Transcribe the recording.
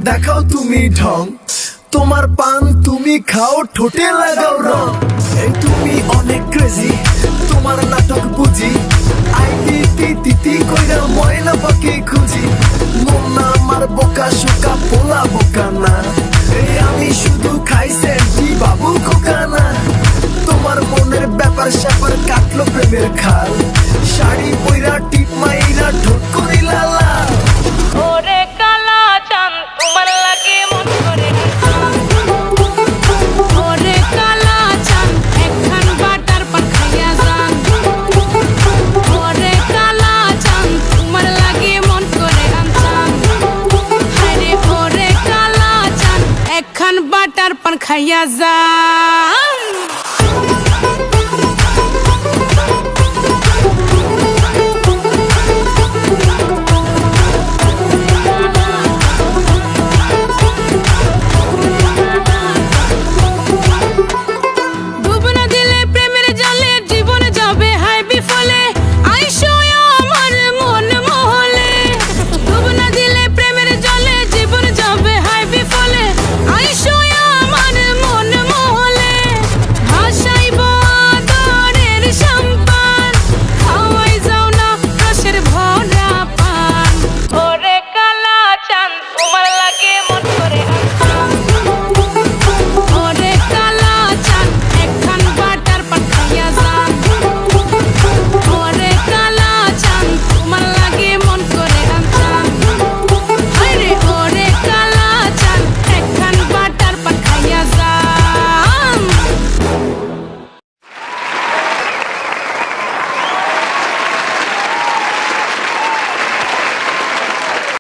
দেখাও তুমি ঢং তোমার পান তুমি খাও ঠোঁটে লাগাও রং এই তুমি অনেক ক্রেজি তোমার নাটক বুঝি আইটি তিতি কইরা ময়না পাখি খুঁজি মন না আমার বোকা শোকা পোলা বোকা না এই আমি শুধু খাই সেন্টি বাবু খোকা না তোমার মনের ব্যাপার স্যাপার কাটলো প্রেমের খাল শাড়ি পইরা টিপ মাইরা ঠোঁট করিলা লাল ওরে কালা চাঁদ তোমার লাগে মন করে ওরে কালা চাঁদ একখান বাটার পান খাইয়া যান ওরে কালা চাঁদ তোমার লাগে মন করে আনচান হায়রে ওরে কালা চাঁদ একখান বাটার পান খাইয়া যান